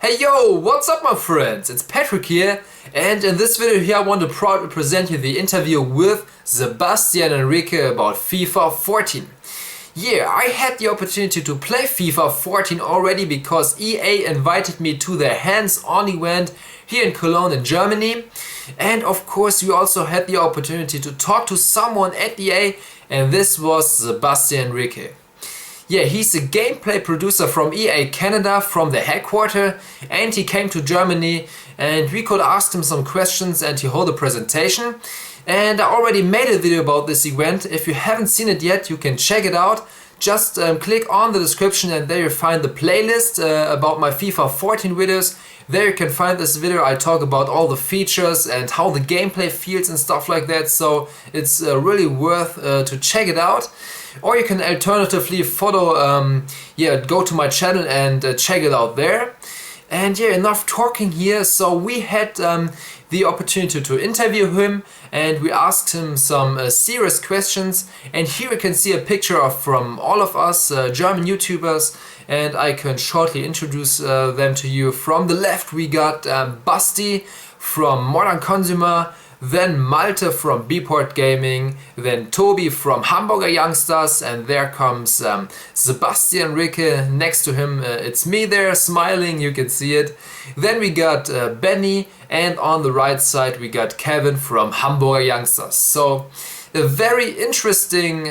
Hey yo, what's up my friends? It's Patrick here, and in this video here I want to proudly present you the interview with Sebastian Enrique about FIFA 14. Yeah, I had the opportunity to play FIFA 14 already because EA invited me to their hands-on event here in Cologne in Germany. And of course we also had the opportunity to talk to someone at EA, and this was Sebastian Enrique. Yeah, he's a gameplay producer from EA Canada, from the headquarters, and he came to Germany and we could ask him some questions and he held a presentation. And I already made a video about this event. If you haven't seen it yet, you can check it out. Just click on the description and there you find the playlist about my FIFA 14 videos. There you can find this video. I talk about all the features and how the gameplay feels and stuff like that. So it's really worth to check it out. Or you can alternatively go to my channel and check it out there. And yeah, enough talking here. So we had the opportunity to interview him and we asked him some serious questions. And here you can see a picture from all of us German YouTubers, and I can shortly introduce them to you. From the left we got Basti from Modern Consumer, then Malte from PatrickHDxGaming, then Toby from Hamburger Youngsters, and there comes Sebastian Enrique next to him. It's me there smiling, you can see it. Then we got Benny, and on the right side we got Kevin from Hamburger Youngsters. So a very interesting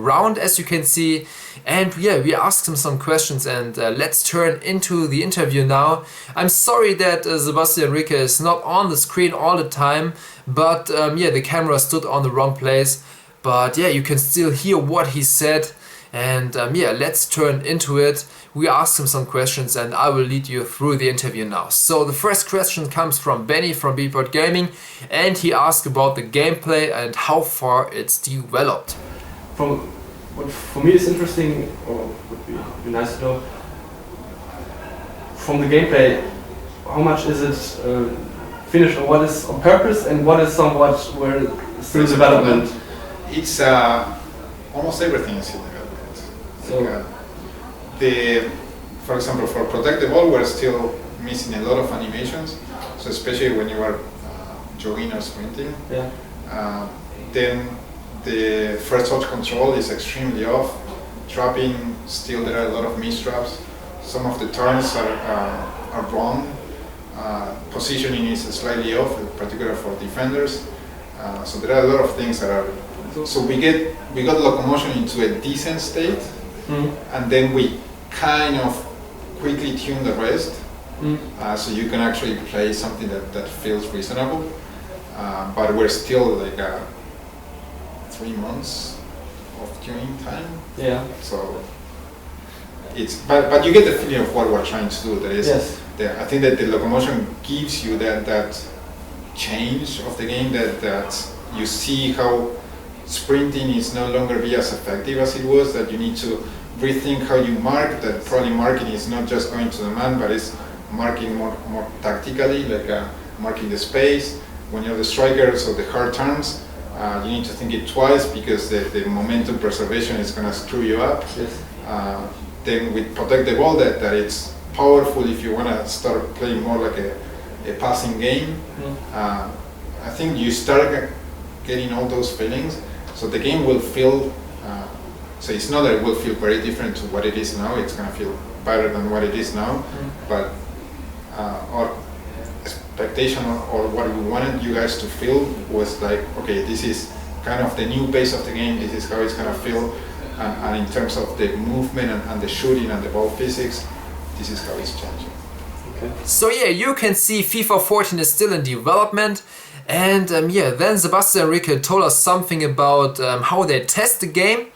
round, as you can see. And yeah, we asked him some questions, and let's turn into the interview now. I'm sorry that Sebastian Enrique is not on the screen all the time, but yeah, the camera stood on the wrong place. But yeah, you can still hear what he said. And yeah, let's turn into it. We asked him some questions and I will lead you through the interview now. So the first question comes from Benny from PatrickHDxGaming, and he asked about the gameplay and how far it's developed. What for me is interesting, or would be nice to know, from the gameplay, how much is it finished, or what is on purpose and what is somewhat where it's still development? It's almost everything is in development. So for example, for Protectable, we're still missing a lot of animations. So especially when you are jogging or sprinting, then the first touch control is extremely off. Trapping, still there are a lot of mistraps. Some of the turns are wrong. Positioning is slightly off, particularly for defenders. So there are a lot of things that are. So we got locomotion into a decent state, and then we kind of quickly tune the rest, so you can actually play something that feels reasonable. But we're still like 3 months of tuning time. Yeah. So it's but you get the feeling of what we're trying to do. That is, I think that the locomotion gives you that change of the game, that you see how sprinting is no longer be as effective as it was, that you need to rethink how you mark, that probably marking is not just going to the man, but it's marking more tactically, like marking the space. When you're the striker, so the hard turns, you need to think it twice because the momentum preservation is going to screw you up. Then with Protectable, that it's powerful if you want to start playing more like a passing game. I think you start getting all those feelings, so the game will feel, so it's not that it will feel very different to what it is now, it's going to feel better than what it is now, but our expectation or what we wanted you guys to feel was like, okay, this is kind of the new base of the game, this is how it's going to feel, and in terms of the movement and the shooting and the ball physics, this is how it's changing. Okay. So yeah, you can see FIFA 14 is still in development. And yeah, then Sebastian Enrique told us something about how they test the game.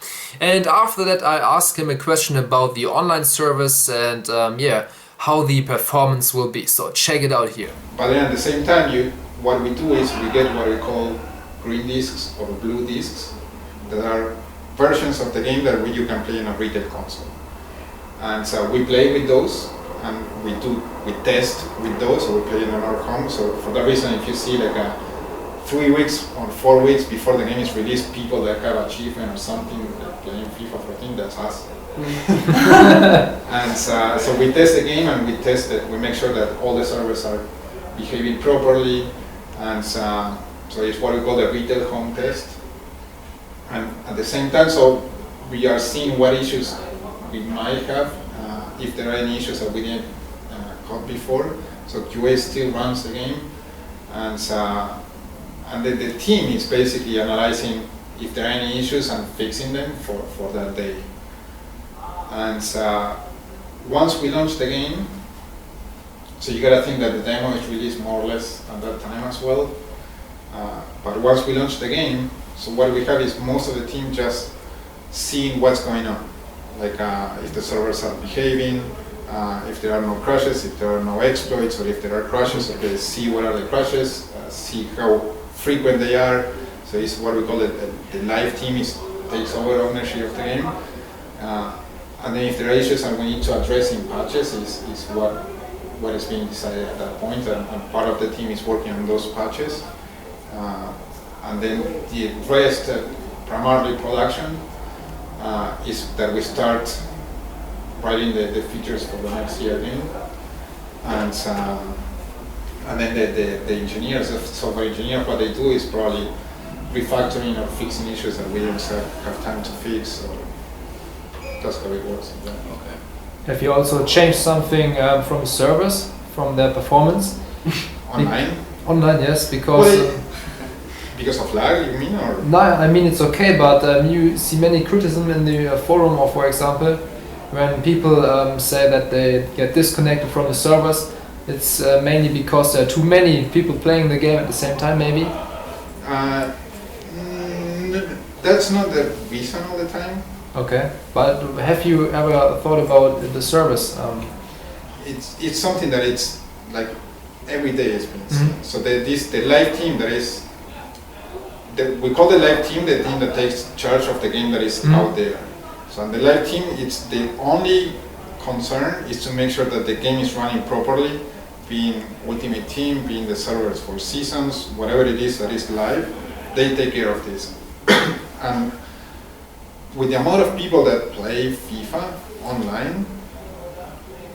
And after that I asked him a question about the online service and yeah, how the performance will be. So check it out here. But then at the same time, what we do is we get what we call green discs or blue discs that are versions of the game that you can play in a retail console. And so we play with those, and we test with those, or we play in our home. So for that reason, if you see like a 3 weeks or 4 weeks before the game is released, people that have achievement or something like playing FIFA 14, that's us. And so we test the game and we make sure that all the servers are behaving properly, and so it's what we call the retail home test. And at the same time, so we are seeing what issues we might have, if there are any issues that we didn't caught before. So QA still runs the game, and the team is basically analyzing if there are any issues and fixing them for that day. And once we launch the game, so you gotta think that the demo is released more or less at that time as well. But once we launch the game, so what we have is most of the team just seeing what's going on, like if the servers are behaving, if there are no crashes, if there are no exploits, or if there are crashes, okay, see what are the crashes, see how frequent they are. So it's what we call the live team takes over ownership of the game. And then if there are issues and we need to address in patches is what is being decided at that point, and part of the team is working on those patches. And then the rest, primarily production, is that we start writing the features for the next year game. And then the engineers, the software engineers, what they do is probably refactoring or fixing issues that we don't have time to fix. So that's how it works. Yeah. Okay. Have you also changed something from the servers, from their performance? Online? Online, yes, because... because of lag, you mean? Or? No, I mean it's okay, but you see many criticism in the forum, or for example, when people say that they get disconnected from the servers, it's mainly because there are too many people playing the game at the same time, maybe? That's not the reason all the time. Okay, but have you ever thought about the servers? It's something that it's like every day it's been seen. So the live team that is, we call the live team the team that takes charge of the game that is out there. So on the live team, it's the only concern is to make sure that the game is running properly, being Ultimate Team, being the servers for seasons, whatever it is that is live, they take care of this. And with the amount of people that play FIFA online,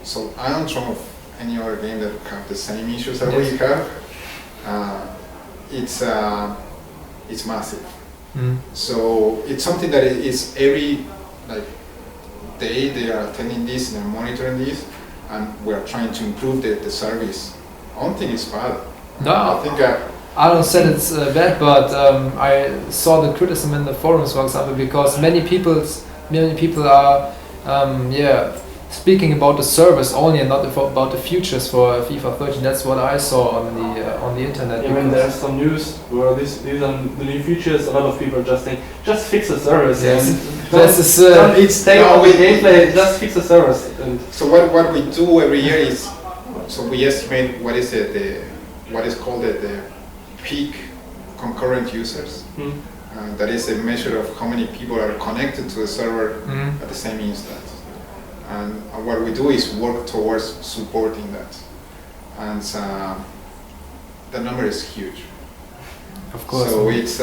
so I don't know of any other game that have the same issues that we have. It's massive. So it's something that is every day they are attending this and monitoring this, and we are trying to improve the service. I don't think it's bad. No, I think I don't say it's bad, but I saw the criticism in the forums, for example, because many people are speaking about the service only and not about the futures for FIFA 13. That's what I saw on the internet. Yeah, when there's some news where these are the new features, a lot of people just think, just fix the service. Yes. Don't stay on the gameplay, just fix the service. And so what we do every year is, so we estimate what is what is called the peak concurrent users. That is a measure of how many people are connected to the server at the same instance. And what we do is work towards supporting that. And the number is huge. Of course. So it's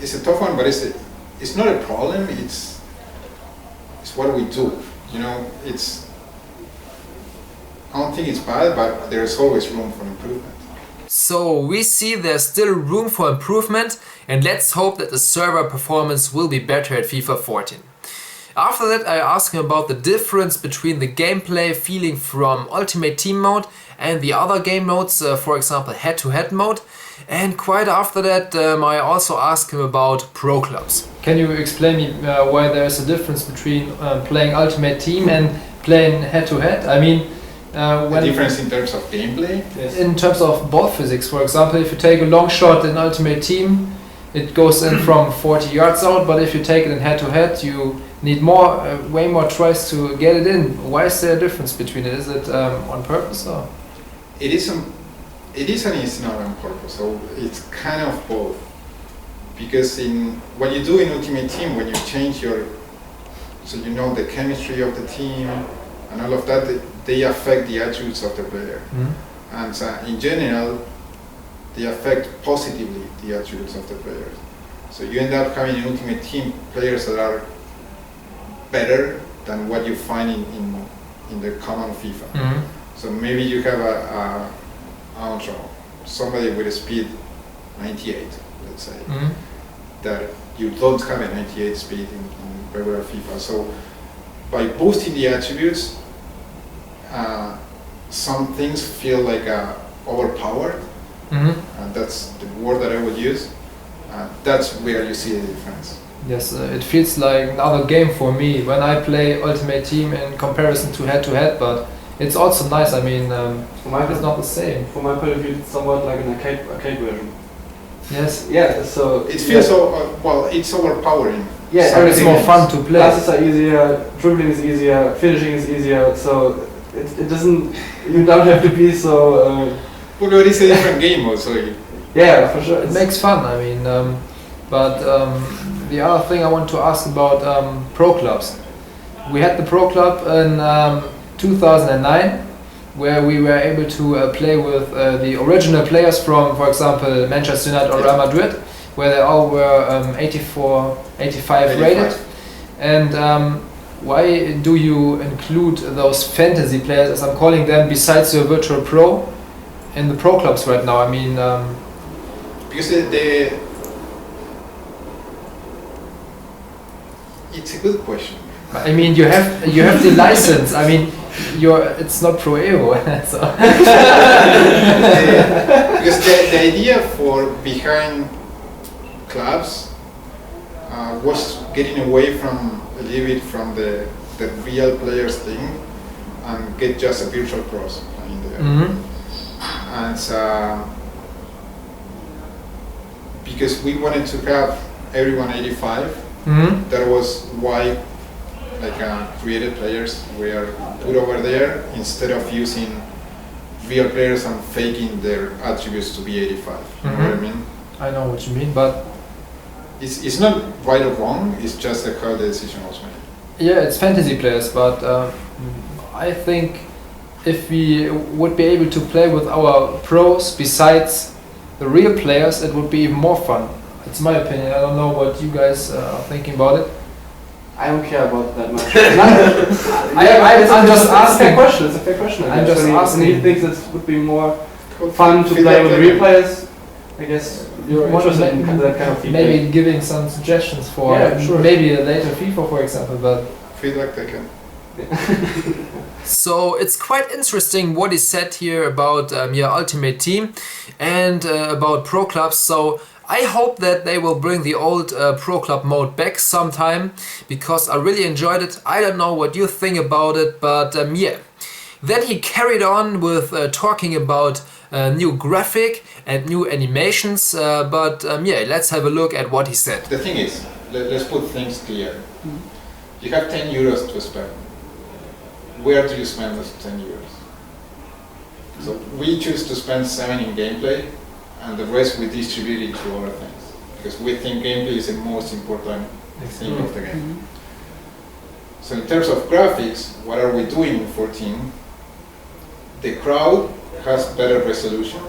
it's a tough one, but it's not a problem. It's what we do. You know, I don't think it's bad, but there's always room for improvement. So we see there's still room for improvement, and let's hope that the server performance will be better at FIFA 14. After that, I asked him about the difference between the gameplay feeling from Ultimate Team mode and the other game modes, for example head-to-head mode. And quite after that, I also asked him about Pro Clubs. Can you explain me why there is a difference between playing Ultimate Team and playing head-to-head? I mean, the difference in terms of gameplay? Yes. In terms of ball physics, for example, if you take a long shot in Ultimate Team, it goes in from 40 yards out, but if you take it in head-to-head, you need way more tries to get it in. Why is there a difference between it? Is it on purpose or? It is and it's not on purpose. So it's kind of both. Because what you do in Ultimate Team, when you change so you know the chemistry of the team and all of that, they affect the attributes of the player. And in general, they affect positively the attributes of the players. So you end up having in Ultimate Team players that are better than what you find in the common FIFA. Mm-hmm. So maybe you have I don't know, somebody with a speed 98, let's say, Mm-hmm. that you don't have a 98 speed in regular FIFA. So by boosting the attributes, some things feel like overpowered, and that's the word that I would use. That's where you see the difference. Yes, it feels like another game for me when I play Ultimate Team in comparison to head-to-head, but it's also nice. I mean, it's not the same. From my point of view, it's somewhat like an arcade version. Yes. Yeah, so... It feels so, well, it's overpowering. Yeah, It's more fun to play. Passes are easier, dribbling is easier, finishing is easier, so it doesn't... You don't have to be so... But it's a different game also. Yeah, for sure. It makes fun, I mean, but the other thing I want to ask about pro clubs. We had the pro club in 2009, where we were able to play with the original players from, for example, Manchester United or Real Madrid, where they all were 84, 85 rated. And why do you include those fantasy players, as I'm calling them, besides your virtual pro, in the pro clubs right now? I mean, because it's a good question. I mean, you have the license. I mean, it's not Pro Evo. So. Because the idea for behind clubs was getting away from a little bit from the real players thing and get just a virtual pros in there. And because we wanted to have everyone 85, that was why created players were put over there instead of using real players and faking their attributes to be 85. You know what I mean? I know what you mean, but it's not right or wrong. It's just how the decision was made. Yeah, it's fantasy players, but I think if we would be able to play with our pros besides the real players, it would be even more fun. It's my opinion. I don't know what you guys are thinking about it. I don't care about that much. I'm just asking. It's a fair question. I'm just asking. He thinks it would be more fun to play with real players. I guess you're interested in that kind of feedback. Maybe giving some suggestions for maybe a later FIFA, for example. But feedback taken. So it's quite interesting what he said here about your Ultimate Team and about pro clubs. So I hope that they will bring the old pro club mode back sometime, because I really enjoyed it. I don't know what you think about it, but yeah. Then he carried on with talking about new graphic and new animations, but yeah, let's have a look at what he said. The thing is, let's put things clear. You have 10 euros to spend. Where do you spend those 10 euros? So we choose to spend 7 in gameplay, and the rest we distribute into other things, because we think gameplay is the most important thing of the game. So in terms of graphics, what are we doing in 14? The crowd has better resolution,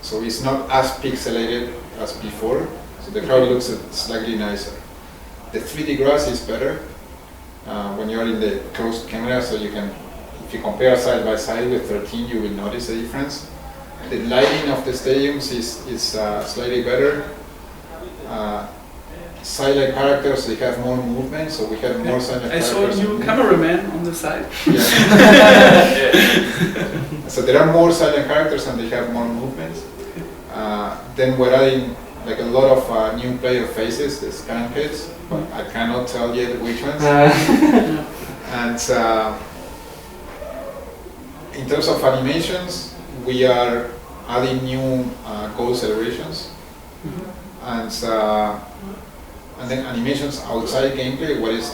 so it's not as pixelated as before, so the crowd looks slightly nicer. The 3D grass is better when you're in the closed camera, so you can, if you compare side by side with 13, you will notice a difference. The lighting of the stadiums is slightly better. Silent characters, they have more movement, so we have more silent characters. I saw you cameraman on the side. Yeah. So there are more silent characters and they have more movements. Then we're adding like a lot of new player faces, the scan kids, but I cannot tell yet which ones. And in terms of animations, we are adding new goal celebrations, and then animations outside gameplay. What is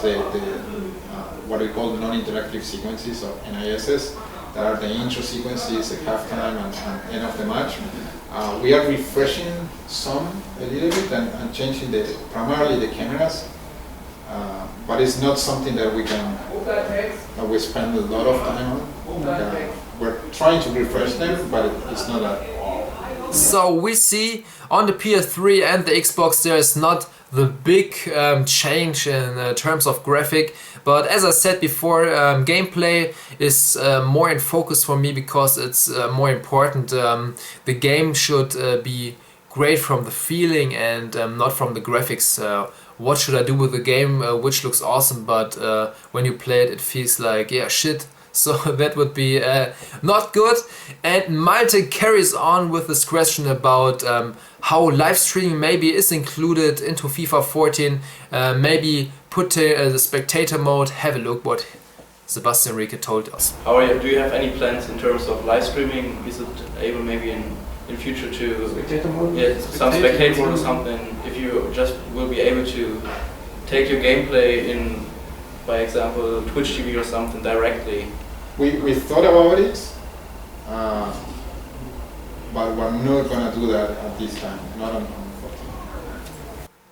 what we call non-interactive sequences of NISs? That are the intro sequences, the halftime, and end of the match. We are refreshing some a little bit and changing primarily the cameras, but it's not something that we spend a lot of time on. We're trying to refresh them, but it's not a So we see on the PS3 and the Xbox there is not the big change in terms of graphic, but as I said before, gameplay is more in focus for me because it's more important. The game should be great from the feeling and not from the graphics. What should I do with the game which looks awesome, but when you play it, it feels like, yeah, shit. So that would be not good. And Malte carries on with this question about how live streaming maybe is included into FIFA 14. Maybe put the spectator mode. Have a look what Sebastian Enrique told us. Do you have any plans in terms of live streaming? Is it able maybe in future to Spectator mode? Yeah, some spectator mode or something? If you just will be able to take your gameplay in, by example, Twitch TV or something directly. We thought about it, but we're not gonna do that at this time, not on 14.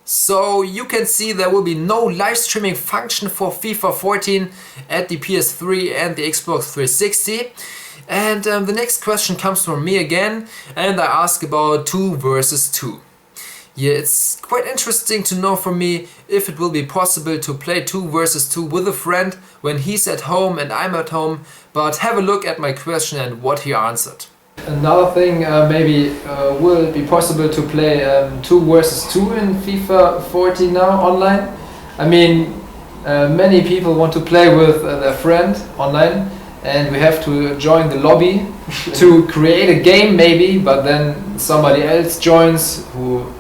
So you can see there will be no live streaming function for FIFA 14 at the PS3 and the Xbox 360. And the next question comes from me again, and I ask about 2 versus 2. Yeah, it's quite interesting to know for me if it will be possible to play 2 versus 2 with a friend when he's at home and I'm at home, but have a look at my question and what he answered. Another thing, maybe will it be possible to play 2 versus 2 in FIFA 14 now online? I mean, many people want to play with their friend online, and we have to join the lobby to create a game maybe, but then somebody else joins who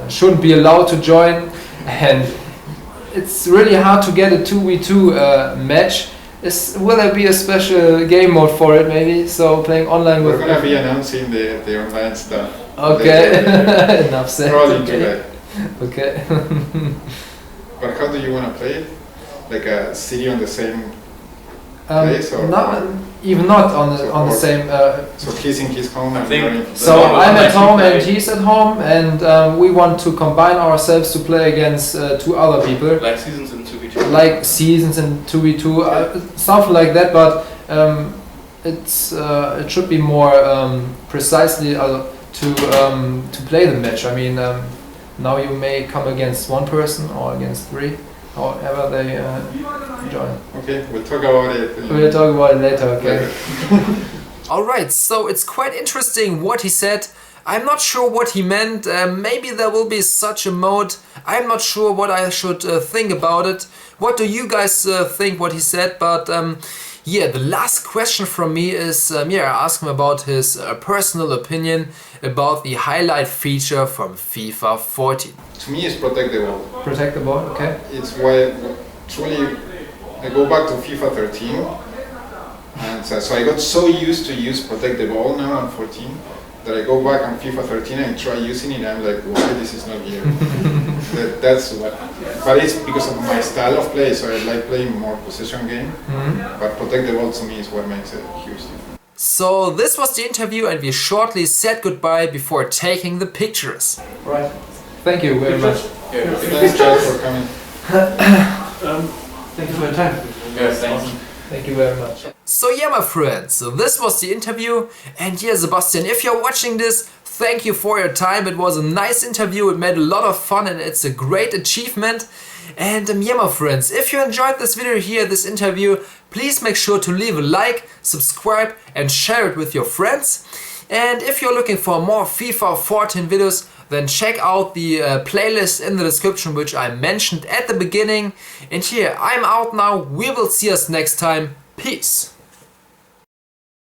shouldn't be allowed to join, and it's really hard to get a 2v2 match. Will there be a special game mode for it maybe? So playing online with... We're gonna be announcing the online stuff. Okay, enough said. Probably okay. today. Okay. But how do you wanna play it? Like a city on the same place, or even not on the same. So he's in his home and so I'm at home and he's at home, and we want to combine ourselves to play against 2 other people. Like seasons in 2v2. Like seasons in 2v2, something like that. But it should be more precisely to play the match. I mean, now you may come against 1 person or against 3. However they join. Okay, we'll talk about it. We'll talk about it later, okay. Alright, so it's quite interesting what he said. I'm not sure what he meant. Maybe there will be such a mode. I'm not sure what I should think about it. What do you guys think what he said? But yeah, the last question from me is, I asked him about his personal opinion about the highlight feature from FIFA 14. To me, it's Protectable. Protectable, okay. It's why truly I go back to FIFA 13, and so I got so used to use Protectable now on 14 that I go back on FIFA 13 and try using it, and I'm like, why this is not here? That's what. But it's because of my style of play, so I like playing more possession game. But Protectable to me is what makes it huge difference. So this was the interview, and we shortly said goodbye before taking the pictures. Right. Thank you very much. Thanks, Charles, for coming. Thank you for your time. Yes, thanks. Thank you very much. So yeah, my friends, so this was the interview, and yeah, Sebastian, if you're watching this, thank you for your time. It was a nice interview, it made a lot of fun, and it's a great achievement. And yeah, my friends, if you enjoyed this video here, this interview, please make sure to leave a like, subscribe and share it with your friends. And if you're looking for more FIFA 14 videos, then check out the playlist in the description, which I mentioned at the beginning. And here, I'm out now. We will see us next time. Peace.